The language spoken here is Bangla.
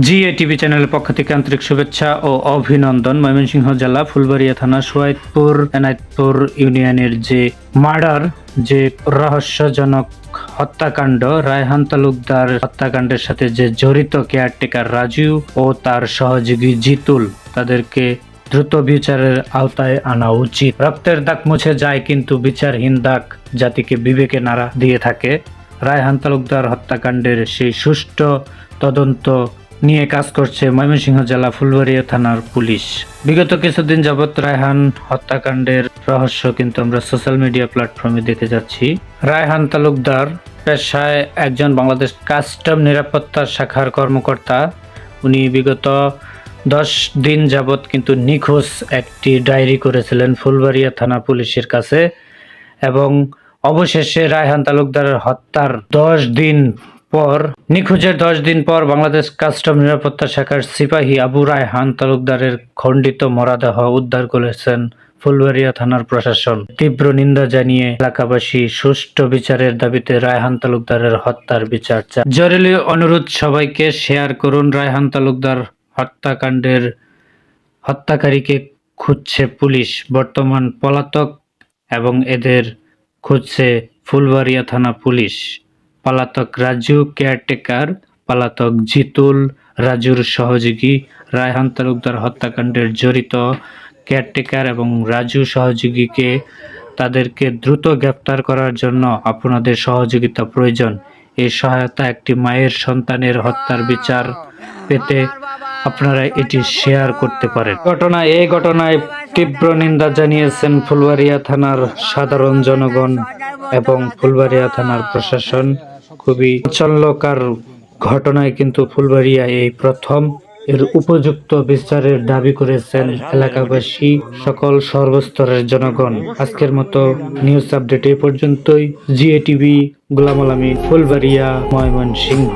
জিএ টিভি চ্যানেলের পক্ষ থেকে আন্তরিক শুভেচ্ছা ও অভিনন্দন। ময়মনসিংহ জেলা ফুলবাড়িয়া থানা সোয়াইতপুর এনায়েতপুর ইউনিয়নের যে মার্ডার, যে রহস্যজনক হত্যাকাণ্ড, রায়হান তালুকদার হত্যাকাণ্ডের সাথে যে জড়িত কেয়ারটেকার রাজু ও তার সহযোগী জিতুল, তাদেরকে দ্রুত বিচারের আওতায় আনা উচিত। রক্তের দাগ মুছে যায়, কিন্তু বিচারহীন দাগ জাতিকে বিবেকে নাড়া দিয়ে থাকে। রায়হান তালুকদার হত্যাকাণ্ডের সেই সুষ্ঠু তদন্ত নিয়ে কাজ করছে ময়মনসিংহ জেলা ফুলবাড়িয়া থানার পুলিশ। বিগত কিছুদিন যাবৎ রায়হান হত্যাকাণ্ডের রহস্য কিন্তু আমরা সোশ্যাল মিডিয়া প্ল্যাটফর্মে দেখে যাচ্ছি। রায়হান তালুকদার পেশায় একজন বাংলাদেশ কাস্টম নিরাপত্তা শাখার কর্মকর্তা। উনি বিগত 10 দিন যাবৎ কিন্তু নিখোঁজ একটি ডায়েরি করেছিলেন ফুলবাড়িয়া থানা পুলিশের কাছে, এবং অবশেষে রায়হান তালুকদারের হত্যার 10 দিন পর, নিখোঁজের 10 দিন পর বাংলাদেশ কাস্টম নিরাপত্তা শাখার সিপাহী আবু রায়হান তালুকদারের খণ্ডিত মরদেহ উদ্ধার করেছেন ফুলবাড়িয়া থানার প্রশাসন। তীব্র নিন্দা জানিয়ে এলাকাবাসী সুষ্ঠু বিচারের দাবিতে রায়হান তালুকদারের হত্যার বিচার চায়। জরুরি অনুরোধ, সবাইকে শেয়ার করুন। রায়হান তালুকদার হত্যাকাণ্ডের হত্যাকারীকে খুঁজছে পুলিশ, বর্তমান পলাতক, এবং এদের খুঁজছে ফুলবাড়িয়া থানা পুলিশ। পলাতক রাজু কেয়ারটেকার, পলাতক জিতুল, রাজুর সহযোগী, রায়হান তালুকদার হত্যাকাণ্ডের জড়িত কেয়ারটেকার এবং রাজু সহযোগীকে, তাদেরকে দ্রুত গ্রেফতার করার জন্য আপনাদের সহযোগিতা প্রয়োজন। এই সহায়তা একটি মায়ের সন্তানের হত্যার বিচার পেতে আপনারা এটি শেয়ার করতে পারেন। এই ঘটনায় তীব্র নিন্দা জানিয়েছেন ফুলবাড়িয়া থানার সাধারণ জনগণ এবং ফুলবাড়িয়া থানার প্রশাসন। খুবই চাঞ্চল্যকর ঘটনায় কিন্তু ফুলবাড়িয়া এই প্রথম এর উপযুক্ত বিচারের দাবি করেছেন এলাকাবাসী, সকল সর্বস্তরের জনগণ। আজকের মতো নিউজ আপডেট এ পর্যন্তই। জিএ টিভি, গোলাম আলামী, ফুলবাড়িয়া, ময়মনসিংহ।